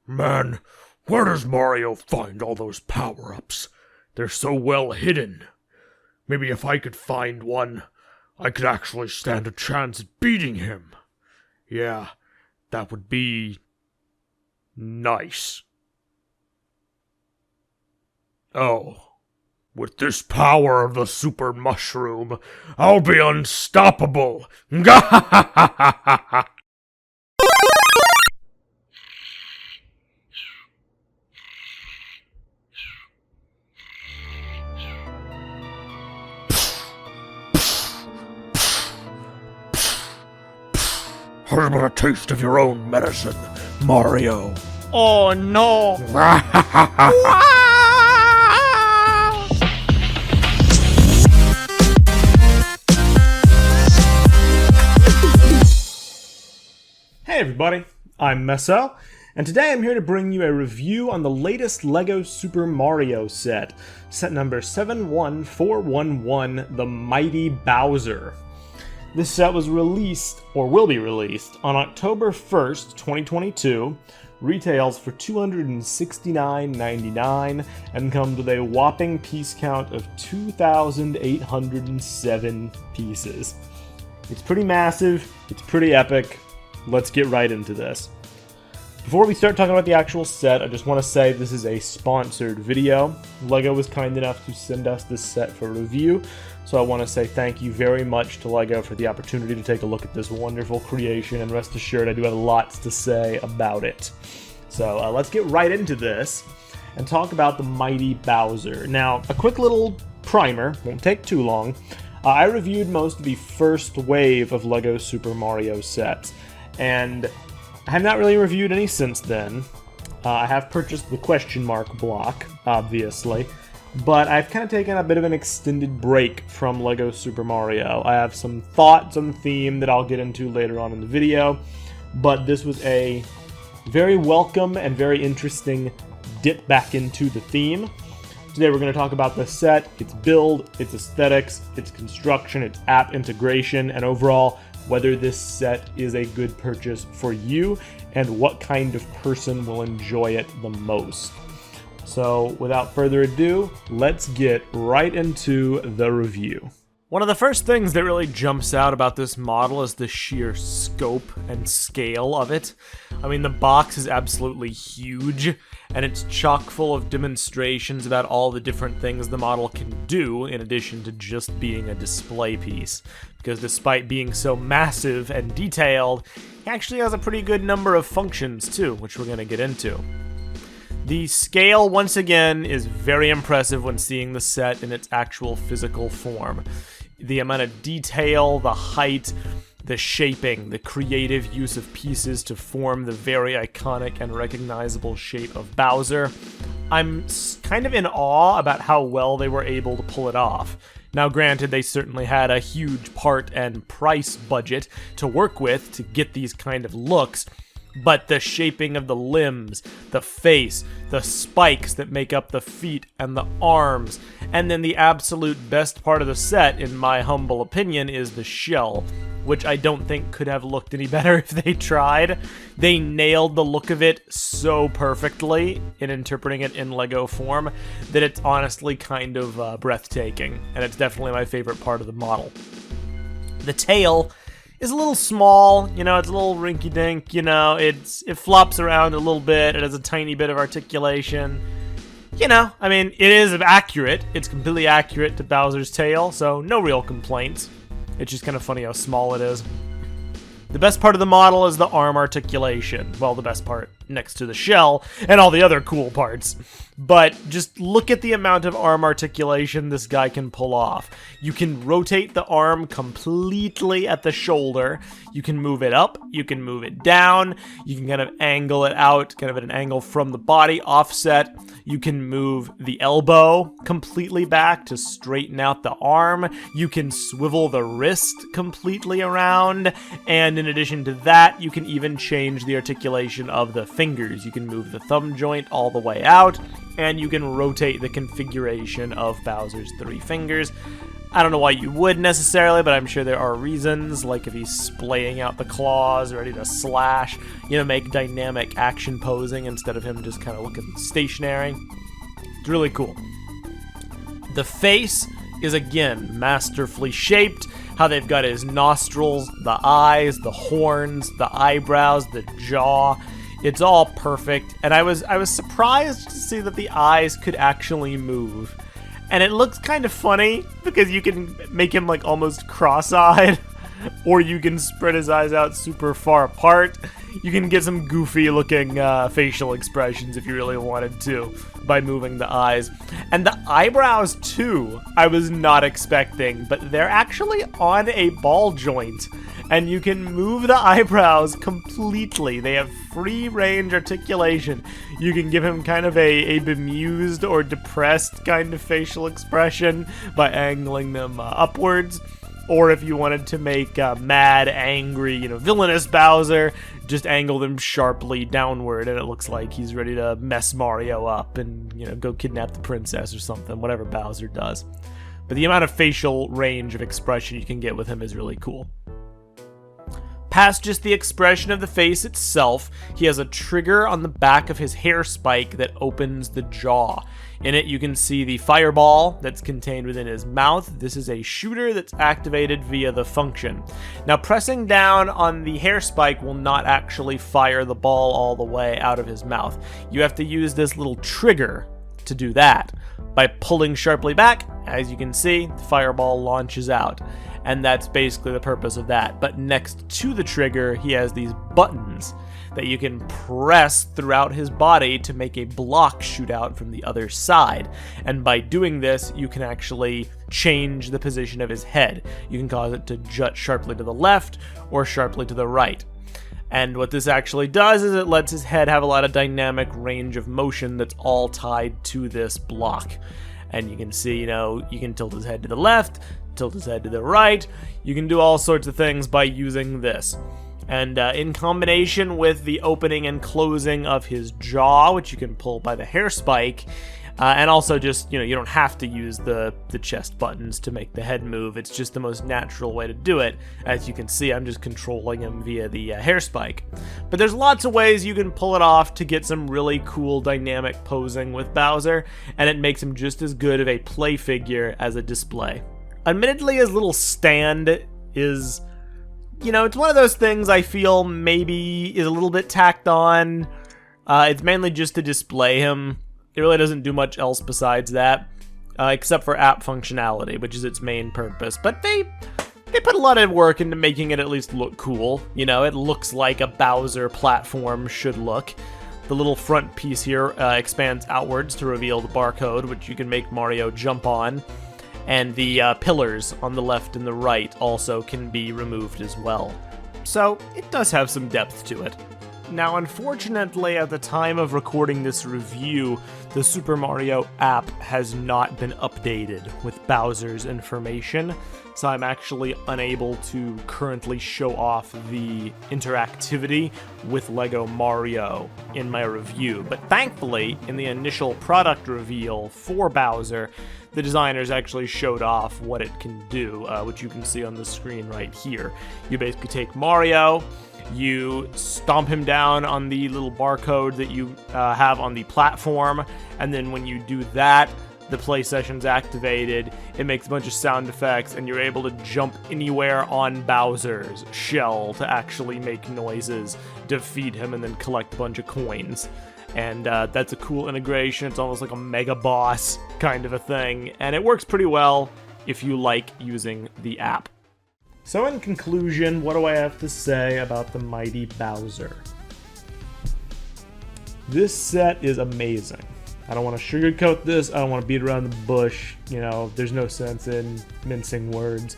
Man, where does Mario find all those power-ups? They're so well hidden. Maybe if I could find one, I could actually stand a chance at beating him. Yeah, that would be nice. Oh, with this power of the super mushroom, I'll be unstoppable. Gah-ha-ha-ha-ha-ha! Here's but a taste of your own medicine, Mario. Oh no! Hey everybody, I'm Meso, and today I'm here to bring you a review on the latest LEGO Super Mario set number 71411, The Mighty Bowser. This set was released, or will be released, on October 1st, 2022, retails for $269.99, and comes with a whopping piece count of 2,807 pieces. It's pretty massive, it's pretty epic. Let's get right into this. Before we start talking about the actual set, I just want to say this is a sponsored video. LEGO was kind enough to send us this set for review, so I want to say thank you very much to LEGO for the opportunity to take a look at this wonderful creation, and rest assured I do have lots to say about it. So let's get right into this and talk about the Mighty Bowser. Now, a quick little primer, won't take too long. I reviewed most of the first wave of LEGO Super Mario sets, and I have not really reviewed any since then. I have purchased the question mark block, obviously, but I've kind of taken a bit of an extended break from LEGO Super Mario. I have some thoughts on the theme that I'll get into later on in the video, but this was a very welcome and very interesting dip back into the theme. Today we're going to talk about the set, its build, its aesthetics, its construction, its app integration, and overall whether this set is a good purchase for you and what kind of person will enjoy it the most. So without further ado, let's get right into the review. One of the first things that really jumps out about this model is the sheer scope and scale of it. I mean, the box is absolutely huge, and it's chock full of demonstrations about all the different things the model can do, in addition to just being a display piece. Because despite being so massive and detailed, it actually has a pretty good number of functions too, which we're going to get into. The scale, once again, is very impressive when seeing the set in its actual physical form. The amount of detail, the height, the shaping, the creative use of pieces to form the very iconic and recognizable shape of Bowser. I'm kind of in awe about how well they were able to pull it off. Now granted, they certainly had a huge part and price budget to work with to get these kind of looks, but the shaping of the limbs, the face, the spikes that make up the feet and the arms, and then the absolute best part of the set, in my humble opinion, is the shell, which I don't think could have looked any better if they tried. They nailed the look of it so perfectly in interpreting it in LEGO form that it's honestly kind of breathtaking, and it's definitely my favorite part of the model. The tail is a little small, you know, it's a little rinky-dink, you know, it flops around a little bit, it has a tiny bit of articulation. You know, I mean, it is accurate, it's completely accurate to Bowser's tail, so no real complaints. It's just kind of funny how small it is. The best part of the model is the arm articulation. Well, the best part next to the shell and all the other cool parts. But just look at the amount of arm articulation this guy can pull off. You can rotate the arm completely at the shoulder. You can move it up. You can move it down. You can kind of angle it out, kind of at an angle from the body, offset. You can move the elbow completely back to straighten out the arm. You can swivel the wrist completely around. And in addition to that, you can even change the articulation of the fingers. You can move the thumb joint all the way out, and you can rotate the configuration of Bowser's 3 fingers. I don't know why you would necessarily, but I'm sure there are reasons, like if he's splaying out the claws, ready to slash, make dynamic action posing instead of him just kind of looking stationary. It's really cool. The face is, again, masterfully shaped. How they've got his nostrils, the eyes, the horns, the eyebrows, the jaw. It's all perfect, and I was surprised to see that the eyes could actually move. And it looks kind of funny because you can make him like almost cross-eyed, or you can spread his eyes out super far apart. You can get some goofy looking facial expressions if you really wanted to by moving the eyes. And the eyebrows too, I was not expecting, but they're actually on a ball joint. And you can move the eyebrows completely. They have free range articulation. You can give him kind of a bemused or depressed kind of facial expression by angling them upwards. Or if you wanted to make mad, angry, villainous Bowser, just angle them sharply downward, and it looks like he's ready to mess Mario up and, go kidnap the princess or something, whatever Bowser does. But the amount of facial range of expression you can get with him is really cool. Past just the expression of the face itself, he has a trigger on the back of his hair spike that opens the jaw. In it, you can see the fireball that's contained within his mouth. This is a shooter that's activated via the function. Now, pressing down on the hair spike will not actually fire the ball all the way out of his mouth. You have to use this little trigger to do that. By pulling sharply back, as you can see, the fireball launches out. And that's basically the purpose of that. But next to the trigger, he has these buttons that you can press throughout his body to make a block shoot out from the other side. And by doing this, you can actually change the position of his head. You can cause it to jut sharply to the left or sharply to the right. And what this actually does is it lets his head have a lot of dynamic range of motion that's all tied to this block. And you can see, you can tilt his head to the left, tilt his head to the right. You can do all sorts of things by using this. And in combination with the opening and closing of his jaw, which you can pull by the hair spike, and also just, you don't have to use the chest buttons to make the head move. It's just the most natural way to do it. As you can see, I'm just controlling him via the hair spike. But there's lots of ways you can pull it off to get some really cool dynamic posing with Bowser, and it makes him just as good of a play figure as a display. Admittedly, his little stand is, it's one of those things I feel maybe is a little bit tacked on. It's mainly just to display him. It really doesn't do much else besides that, except for app functionality, which is its main purpose. But they put a lot of work into making it at least look cool. It looks like a Bowser platform should look. The little front piece here expands outwards to reveal the barcode, which you can make Mario jump on. And the pillars on the left and the right also can be removed as well. So it does have some depth to it. Now, unfortunately, at the time of recording this review, the Super Mario app has not been updated with Bowser's information, so I'm actually unable to currently show off the interactivity with LEGO Mario in my review. But thankfully, in the initial product reveal for Bowser, the designers actually showed off what it can do, which you can see on the screen right here. You basically take Mario, you stomp him down on the little barcode that you have on the platform, and then when you do that, the play session's activated, it makes a bunch of sound effects, and you're able to jump anywhere on Bowser's shell to actually make noises, defeat him, and then collect a bunch of coins. And that's a cool integration. It's almost like a mega boss kind of a thing, and it works pretty well if you like using the app. So in conclusion, what do I have to say about the mighty Bowser? This set is amazing. I don't want to sugarcoat this. I don't want to beat around the bush. There's no sense in mincing words.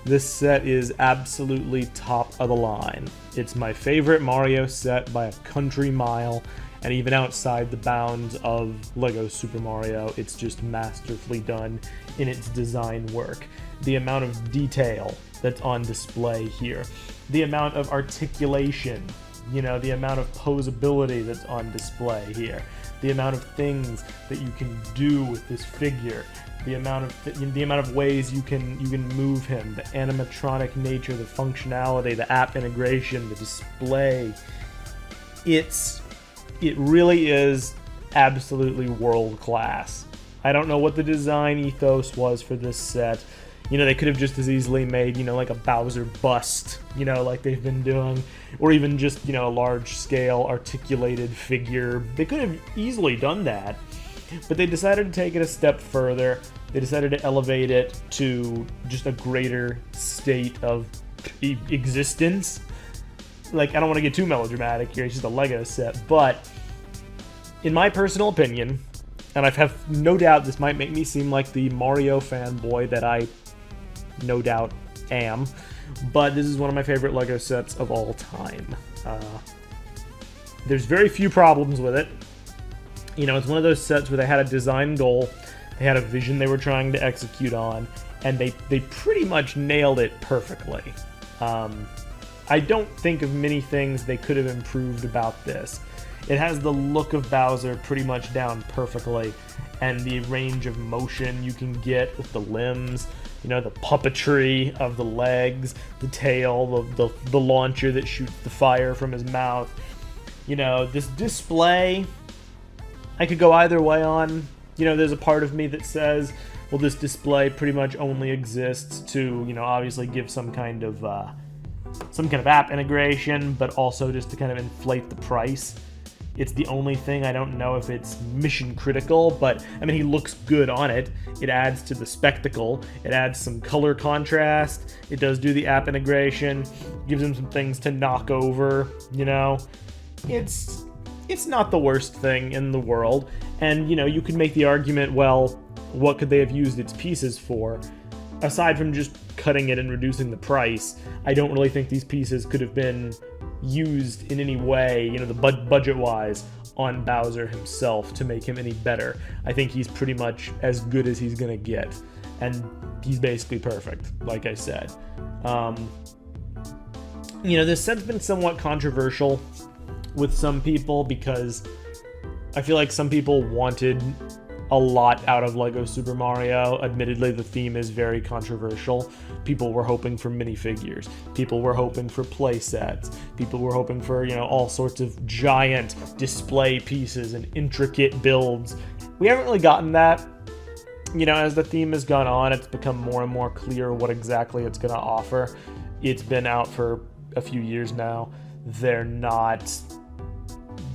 This set is absolutely top of the line. It's my favorite Mario set by a country mile, and even outside the bounds of LEGO Super Mario, it's just masterfully done in its design work. The amount of detail that's on display here, the amount of articulation You know, the amount of posability that's on display here, the amount of things that you can do with this figure, the amount of ways you can move him, the animatronic nature, the functionality, the app integration, the display. It really is absolutely world class. I don't know what the design ethos was for this set. You know, they could have just as easily made, you know, like a Bowser bust, you know, like they've been doing, or even just, you know, a large scale articulated figure. They could have easily done that, but they decided to take it a step further. They decided to elevate it to just a greater state of existence. Like, I don't want to get too melodramatic here, it's just a Lego set, but in my personal opinion, and I have no doubt this might make me seem like the Mario fanboy that I no doubt am, but this is one of my favorite Lego sets of all time. There's very few problems with it. You know, it's one of those sets where they had a design goal, they had a vision they were trying to execute on, and they pretty much nailed it perfectly. I don't think of many things they could have improved about this. It has the look of Bowser pretty much down perfectly, and the range of motion you can get with the limbs, you know, the puppetry of the legs, the tail, the launcher that shoots the fire from his mouth. You know, this display, I could go either way on. You know, there's a part of me that says, well, this display pretty much only exists to, you know, obviously give some kind of app integration, but also just to kind of inflate the price. It's the only thing. I don't know if it's mission critical, but I mean, he looks good on it. It adds to the spectacle. It adds some color contrast. It does do the app integration. Gives him some things to knock over, you know. It's not the worst thing in the world. And, you know, you could make the argument, well, what could they have used its pieces for? Aside from just cutting it and reducing the price, I don't really think these pieces could have been used in any way, you know, the budget-wise, on Bowser himself to make him any better. I think he's pretty much as good as he's gonna get, and he's basically perfect, like I said. You know, this set's been somewhat controversial with some people because I feel like some people wanted a lot out of Lego Super Mario. Admittedly, the theme is very controversial. People were hoping for minifigures. People were hoping for play sets. People were hoping for, you know, all sorts of giant display pieces and intricate builds. We haven't really gotten that. You know, as the theme has gone on, it's become more and more clear what exactly it's going to offer. It's been out for a few years now.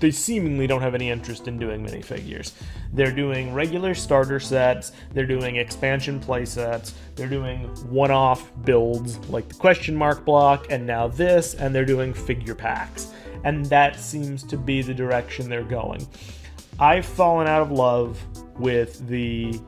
They seemingly don't have any interest in doing minifigures. They're doing regular starter sets, they're doing expansion play sets, they're doing one-off builds like the question mark block, and now this, and they're doing figure packs. And that seems to be the direction they're going. I've fallen out of love with the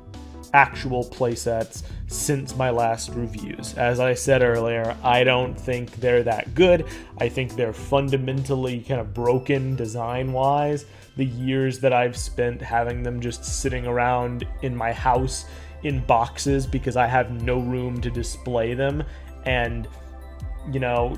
actual playsets since my last reviews. As I said earlier, I don't think they're that good. I think they're fundamentally kind of broken design-wise. The years that I've spent having them just sitting around in my house in boxes because I have no room to display them, and you know,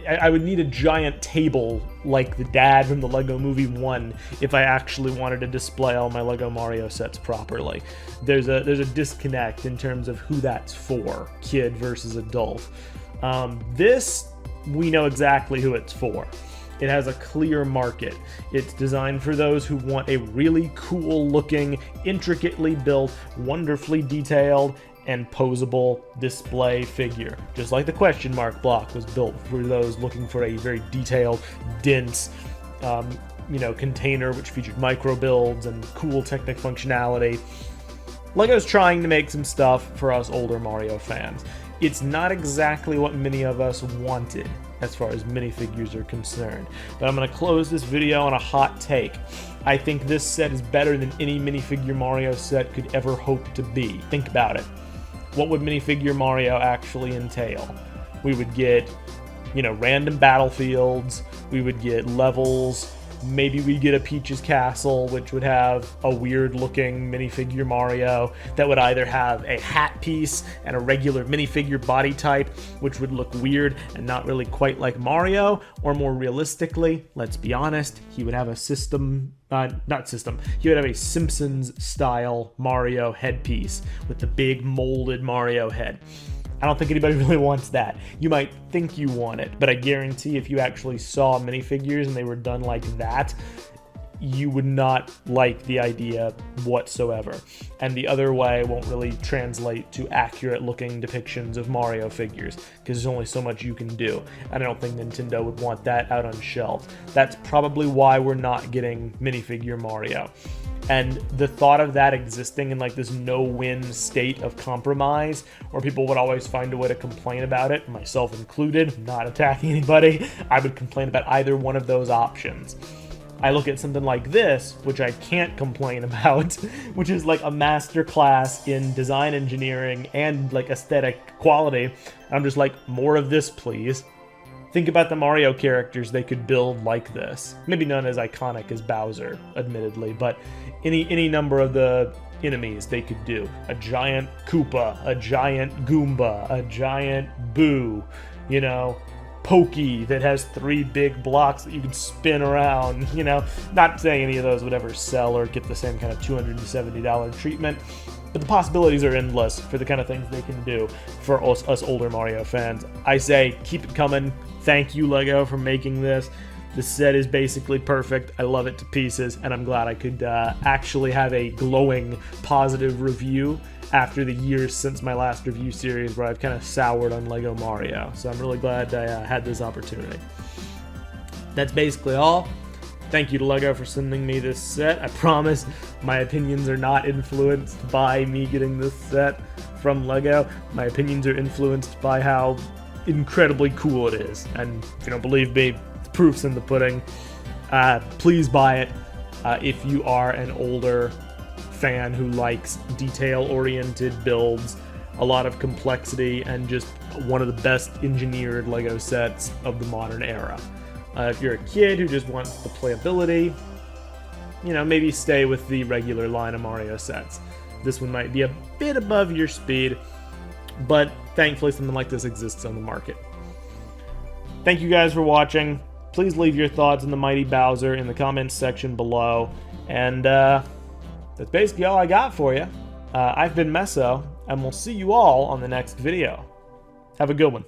I would need a giant table like the dad from the Lego Movie 1 if I actually wanted to display all my Lego Mario sets properly. There's a disconnect in terms of who that's for, kid versus adult. This, we know exactly who it's for. It has a clear market. It's designed for those who want a really cool looking, intricately built, wonderfully detailed, and posable display figure. Just like the question mark block was built for those looking for a very detailed, dense, container which featured micro builds and cool Technic functionality. LEGO's trying to make some stuff for us older Mario fans. It's not exactly what many of us wanted as far as minifigures are concerned, but I'm going to close this video on a hot take. I think this set is better than any minifigure Mario set could ever hope to be. Think about it. What would minifigure Mario actually entail? We would get, random battlefields, we would get levels, Maybe we get a Peach's Castle, which would have a weird-looking minifigure Mario that would either have a hat piece and a regular minifigure body type, which would look weird and not really quite like Mario, or more realistically, let's be honest, he would have a he would have a Simpsons-style Mario headpiece with the big molded Mario head. I don't think anybody really wants that. You might think you want it, but I guarantee if you actually saw minifigures and they were done like that, you would not like the idea whatsoever. And the other way won't really translate to accurate looking depictions of Mario figures, because there's only so much you can do. And I don't think Nintendo would want that out on shelves. That's probably why we're not getting minifigure Mario. And the thought of that existing in like this no-win state of compromise, where people would always find a way to complain about it, myself included, not attacking anybody, I would complain about either one of those options. I look at something like this, which I can't complain about, which is like a masterclass in design engineering and like aesthetic quality. I'm just like, more of this, please. Think about the Mario characters they could build like this. Maybe none as iconic as Bowser, admittedly, but any number of the enemies they could do. A giant Koopa, a giant Goomba, a giant Boo, you know, Pokey that has 3 big blocks that you can spin around, you know. Not saying any of those would ever sell or get the same kind of $270 treatment, but the possibilities are endless for the kind of things they can do for us older Mario fans. I say, keep it coming. Thank you, LEGO, for making this. This set is basically perfect. I love it to pieces, and I'm glad I could actually have a glowing, positive review after the years since my last review series where I've kind of soured on LEGO Mario. So I'm really glad I had this opportunity. That's basically all. Thank you to LEGO for sending me this set. I promise my opinions are not influenced by me getting this set from LEGO. My opinions are influenced by how incredibly cool it is. And if you don't believe me, the proof's in the pudding. Please buy it if you are an older fan who likes detail-oriented builds, a lot of complexity, and just one of the best engineered LEGO sets of the modern era. If you're a kid who just wants the playability, you know, maybe stay with the regular line of Mario sets. This one might be a bit above your speed, but thankfully something like this exists on the market. Thank you guys for watching. Please leave your thoughts on the Mighty Bowser in the comments section below. And that's basically all I got for you. I've been Meso, and we'll see you all on the next video. Have a good one.